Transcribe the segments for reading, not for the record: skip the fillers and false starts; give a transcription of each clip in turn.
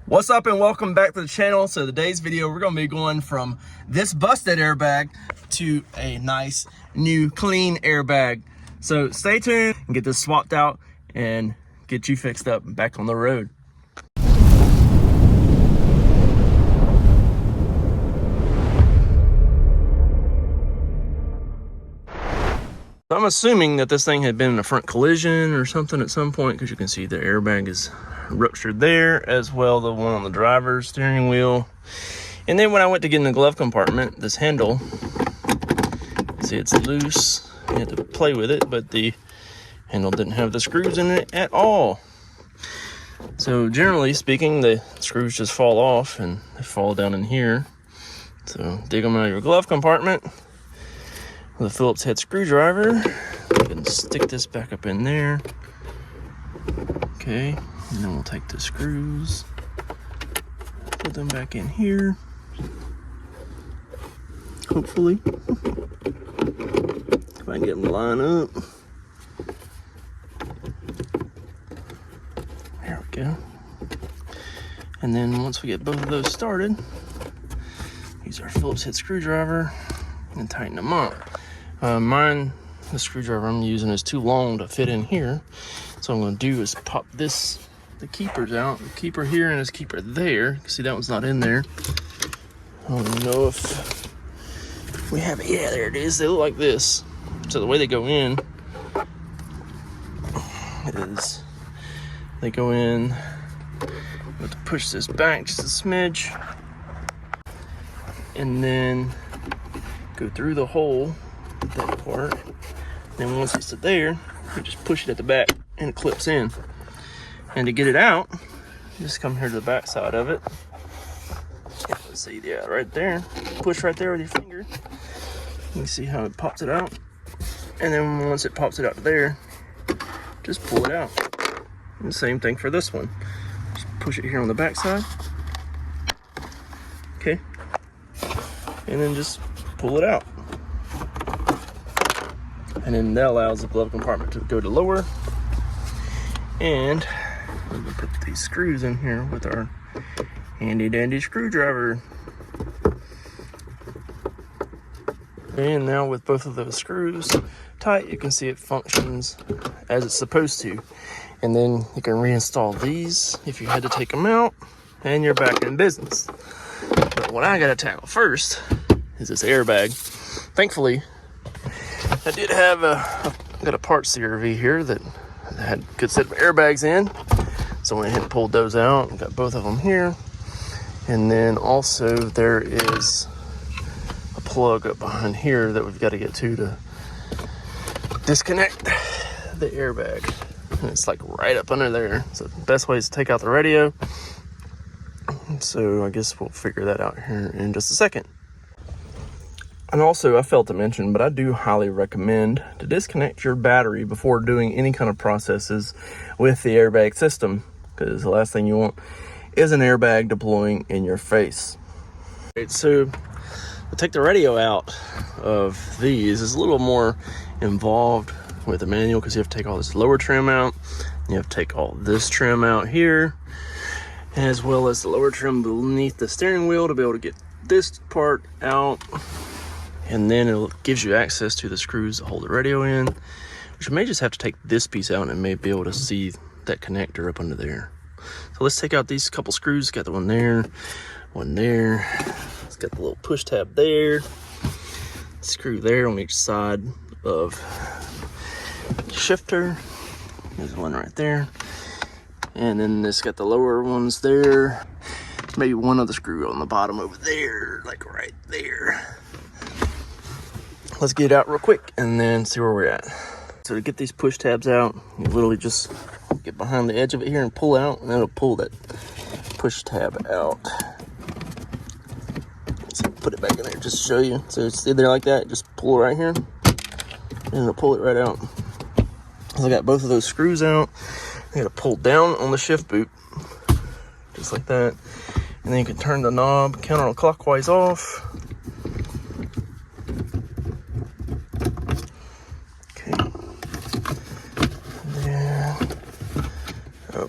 What's up and welcome back to the channel. So today's video, we're gonna be going from this busted airbag to a nice new clean airbag. So stay tuned and get this swapped out and get you fixed up and back on the road. So I'm assuming that this thing had been in a front collision or something at some point, because you can see the airbag is ruptured there, as well the one on the driver's steering wheel. And then when I went to get in the glove compartment, this handle, see it's loose, you have to play with it, but the handle didn't have the screws in it at all. So generally speaking, the screws just fall off and they fall down in here. So dig them out of your glove compartment with a Phillips head screwdriver. You can stick this back up in there. Okay, and then we'll take the screws, put them back in here. Hopefully, if I can get them to line up. There we go. And then once we get both of those started, use our Phillips head screwdriver and tighten them up. The screwdriver I'm using is too long to fit in here. So what I'm going to do is pop the keepers out. The keeper here and this keeper there. See, that one's not in there. I don't know if we have it. Yeah, there it is. They look like this. So the way they go in is they go in. You have to push this back just a smidge. And then go through the hole, that part. Then once it's there, you just push it at the back and it clips in. And to get it out, you just come here to the back side of it. Let's see, yeah, right there. Push right there with your finger. You can see how it pops it out. And then once it pops it out to there, just pull it out. And the same thing for this one. Just push it here on the back side. Okay. And then just pull it out. And then that allows the glove compartment to go to lower. And we're gonna put these screws in here with our handy dandy screwdriver. And now with both of those screws tight, you can see it functions as it's supposed to. And then you can reinstall these if you had to take them out, and you're back in business. But what I gotta tackle first is this airbag. Thankfully, I did have got a parts CRV here that had a good set of airbags in. So I went ahead and pulled those out and got both of them here. And then also there is a plug up behind here that we've got to get to disconnect the airbag. And it's like right up under there. So the best way is to take out the radio. So I guess we'll figure that out here in just a second. And also, I failed to mention, but I do highly recommend to disconnect your battery before doing any kind of processes with the airbag system, because the last thing you want is an airbag deploying in your face. Right, so to take the radio out of these is a little more involved with the manual, because you have to take all this lower trim out, you have to take all this trim out here, as well as the lower trim beneath the steering wheel to be able to get this part out. And then it gives you access to the screws to hold the radio in, which you may just have to take this piece out and may be able to see that connector up under there. So let's take out these couple screws. Got the one there. It's got the little push tab there. Screw there on each side of the shifter. There's one right there. And then it's got the lower ones there. Maybe one other screw on the bottom over there, like right there. Let's get it out real quick and then see where we're at. So to get these push tabs out, you literally just get behind the edge of it here and pull out, and it'll pull that push tab out. So put it back in there just to show you. So it's in there like that, just pull it right here, and it'll pull it right out. So I got both of those screws out. I got to pull down on the shift boot, just like that. And then you can turn the knob counterclockwise off.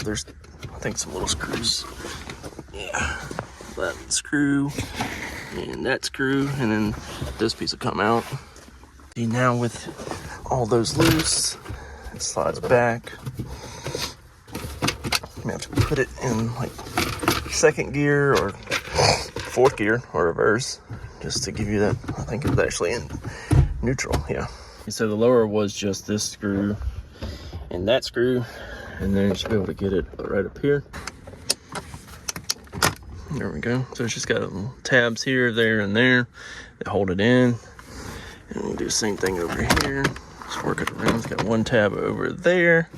There's, I think, some little screws Yeah, that screw and that screw, and then this piece will come out. See, now with all those loose, it slides back. I'm gonna have to put it in like second gear or fourth gear or reverse, just to give you that. I think it was actually in neutral, yeah. So the lower was just this screw and that screw, and then you should be able to get it right up here. There we go. So it's just got little tabs here, there, and there that hold it in. And we'll do the same thing over here. Just work it around. It's got one tab over there.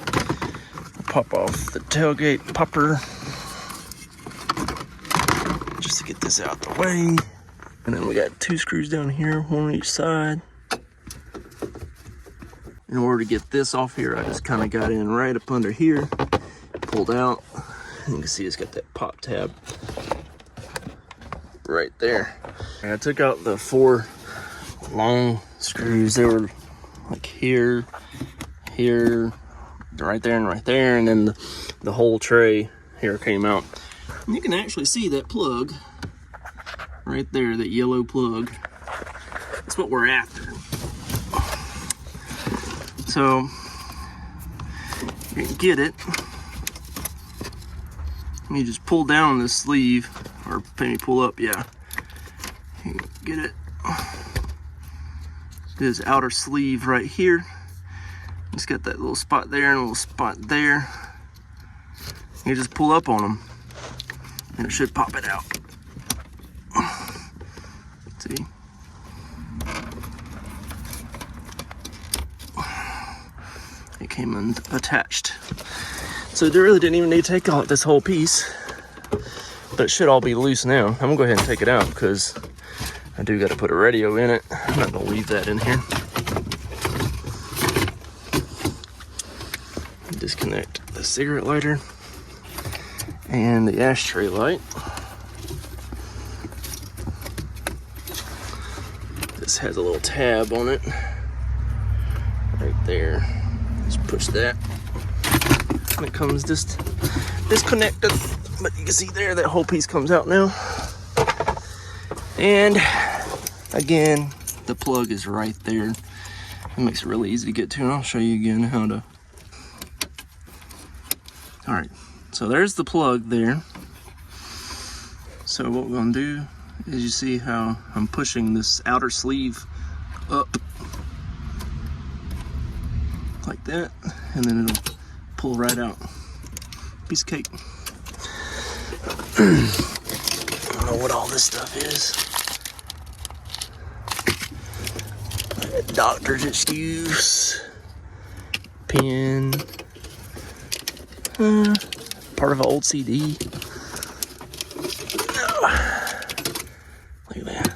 Pop off the tailgate popper just to get this out the way. And then we got two screws down here, one on each side. In order to get this off here, I just kind of got in right up under here, pulled out. And you can see it's got that pop tab right there. And I took out the 4 long screws. They were like here, here, right there, and right there, and then the whole tray here came out. And you can actually see that plug right there, that yellow plug. That's what we're after. So you can get it. You just pull down this sleeve, or maybe pull up, yeah. You can get it. This outer sleeve right here. It's got that little spot there and a little spot there. You just pull up on them, and it should pop it out. See? It came attached. So they really didn't even need to take out this whole piece, but it should all be loose now. I'm gonna go ahead and take it out because I do got to put a radio in it. I'm not gonna leave that in here. Disconnect the cigarette lighter and the ashtray light. This has a little tab on it right there. Just push that and it comes just disconnected, but you can see there that whole piece comes out now. And again, the plug is right there. It makes it really easy to get to, and I'll show you again how to. All right, so there's the plug there. So what we're gonna do is, you see how I'm pushing this outer sleeve up like that, and then it'll pull right out. Piece of cake. I don't know what all this stuff is. Doctor's excuse. Pen. Part of an old CD. Look at that.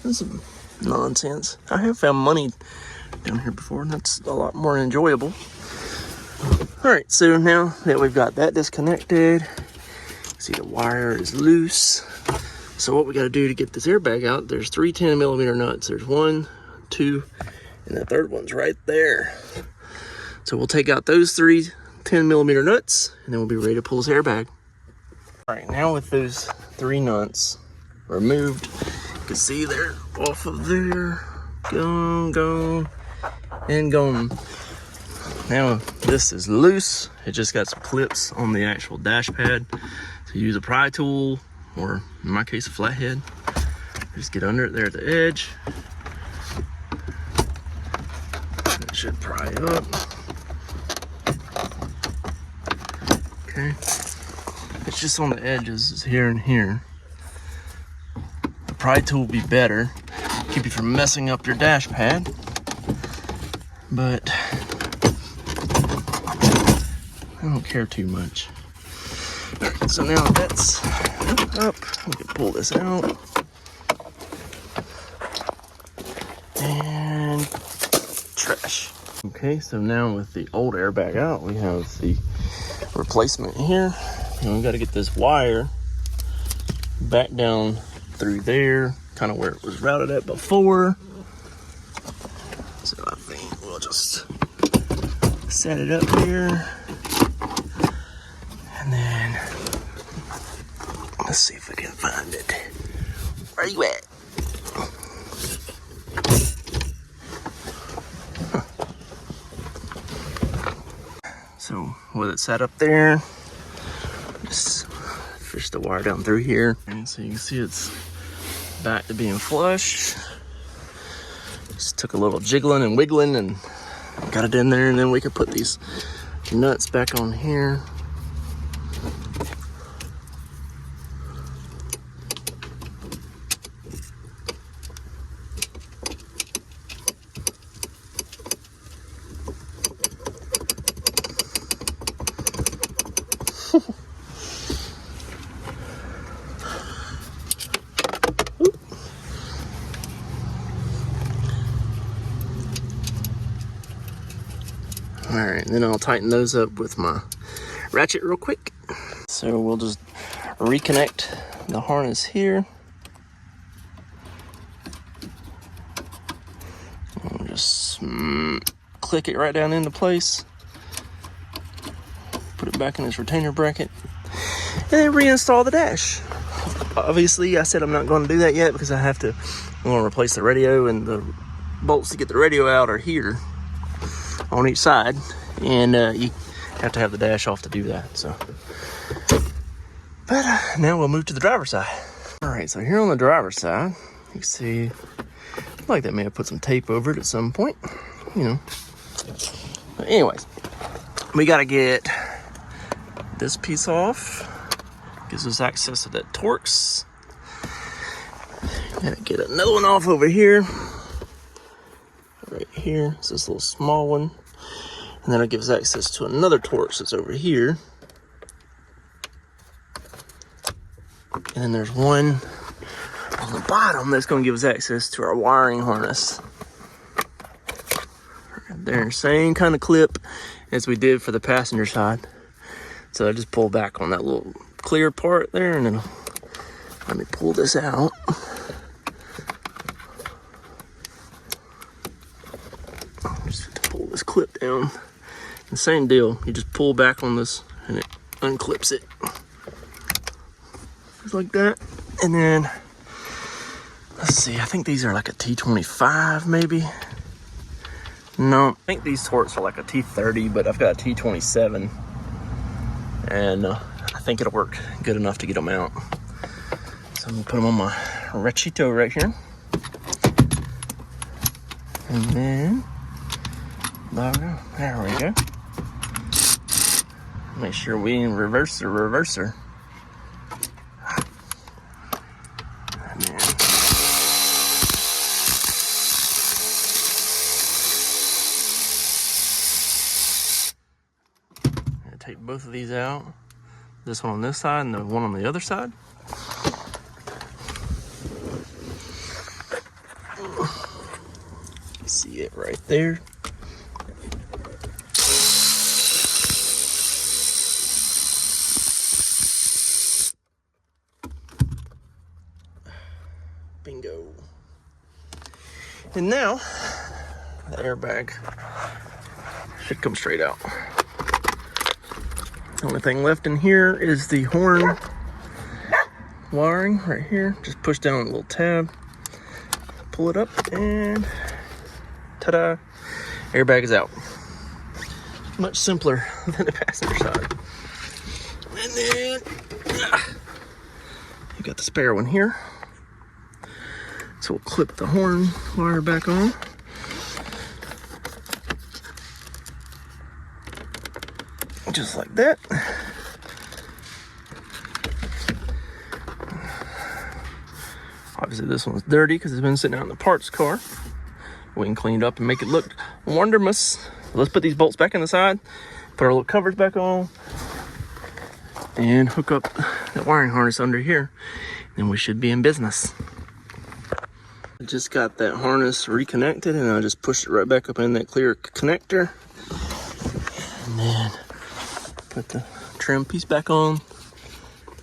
This is nonsense. I have found money down here before, and that's a lot more enjoyable. Alright, so now that we've got that disconnected, see the wire is loose. So what we got to do to get this airbag out, there's 3 10mm nuts. There's 1, 2, and the third one's right there. So we'll take out those 3 10mm nuts, and then we'll be ready to pull this airbag. Alright, now with those 3 nuts removed, you can see they're off of there. Gone, and gone. Now this is loose. It just got some clips on the actual dash pad. So use a pry tool, or in my case a flathead. Just get under it there at the edge. It should pry up. Okay. It's just on the edges, it's here and here. The pry tool will be better. Keep you from messing up your dash pad. But I don't care too much. Alright, so now that's up, we can pull this out. And trash. Okay, so now with the old airbag out, we have the replacement here. And we got to get this wire back down through there, kind of where it was routed at before. just set it up here. And then, let's see if we can find it. Where you at? So with it set up there, just fish the wire down through here. And so you can see it's back to being flush. Just took a little jiggling and wiggling and got it in there, and then we could put these nuts back on here. All right, then I'll tighten those up with my ratchet real quick. So we'll just reconnect the harness here. And just click it right down into place. Put it back in its retainer bracket. And then reinstall the dash. Obviously, I said I'm not going to do that yet because I'm going to replace the radio, and the bolts to get the radio out are here on each side, and you have to have the dash off to do that. So, but now we'll move to the driver's side. All right, so here on the driver's side, you can see, like, they may have put some tape over it at some point, you know. But anyways, we got to get this piece off. Gives us access to that Torx. Gotta get another one off over here. Right here, it's this little small one. And then it gives access to another Torx that's over here. And then there's one on the bottom that's gonna give us access to our wiring harness. Right there, same kind of clip as we did for the passenger side. So I just pull back on that little clear part there, and then let me pull this out. Just pull this clip down. And same deal, you just pull back on this and it unclips it. Just like that. And then, let's see, I think these are like a T25 maybe. No, I think these Torx are like a T30, but I've got a T27. And I think it'll work good enough to get them out. So I'm gonna put them on my Rachito right here. And then, there we go. Make sure we in reverser. And then, I'm gonna take both of these out. This one on this side and the one on the other side. See it right there. Bingo. And now, the airbag should come straight out. The only thing left in here is the horn wiring right here. Just push down a little tab, pull it up, and ta-da, airbag is out. Much simpler than the passenger side. And then you got the spare one here. So we'll clip the horn wire back on. Just like that. Obviously this one's dirty because it's been sitting out in the parts car. We can clean it up and make it look wondermous. Let's put these bolts back in the side, put our little covers back on, and hook up the wiring harness under here. Then we should be in business. I just got that harness reconnected, and I just pushed it right back up in that clear connector. And then put the trim piece back on.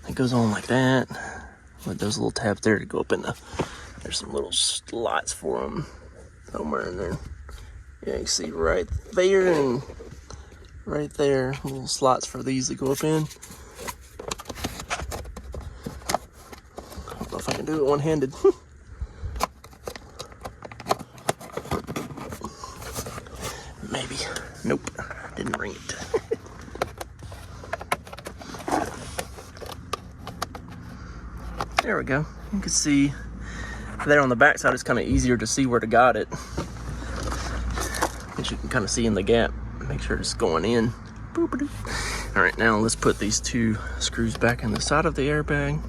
It goes on like that. With those little tabs there to go up in the, there's some little slots for them somewhere in there. Yeah, you can see right there and right there, little slots for these to go up in. I don't know if I can do it one-handed. Maybe. Nope, didn't ring it. There we go. You can see there on the back side, it's kind of easier to see where to guide it. As you can kind of see in the gap. Make sure it's going in. Boop-a-doo. All right, now let's put these 2 screws back in the side of the airbag.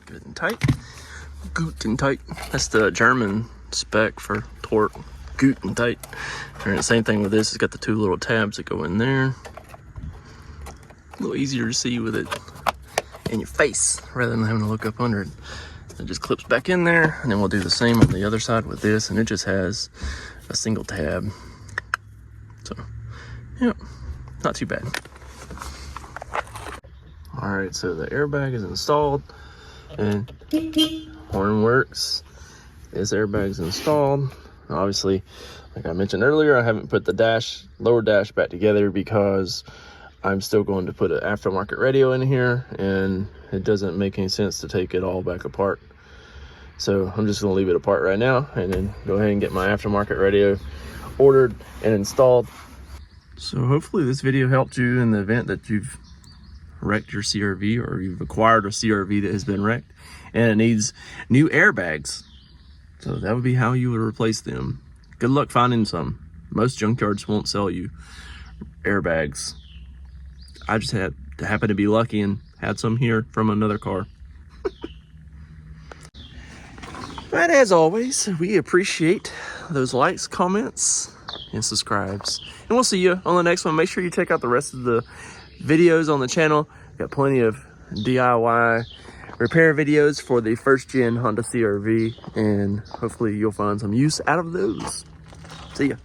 Good and tight. Good and tight. That's the German spec for torque. Good and tight. All right, same thing with this. It's got the 2 little tabs that go in there. A little easier to see with it in your face rather than having to look up under it. It just clips back in there, and then we'll do the same on the other side with this, and it just has a single tab. So, yeah, not too bad. All right, so the airbag is installed, and horn works. This airbag is installed. Obviously, like I mentioned earlier, I haven't put the lower dash back together because I'm still going to put an aftermarket radio in here, and it doesn't make any sense to take it all back apart. So I'm just going to leave it apart right now and then go ahead and get my aftermarket radio ordered and installed. So hopefully this video helped you in the event that you've wrecked your CRV, or you've acquired a CRV that has been wrecked and it needs new airbags. So that would be how you would replace them. Good luck finding some. Most junkyards won't sell you airbags. I just happened to be lucky and had some here from another car. But as always, we appreciate those likes, comments, and subscribes. And we'll see you on the next one. Make sure you check out the rest of the videos on the channel. Got plenty of DIY repair videos for the 1st gen Honda CRV, and hopefully you'll find some use out of those. See ya.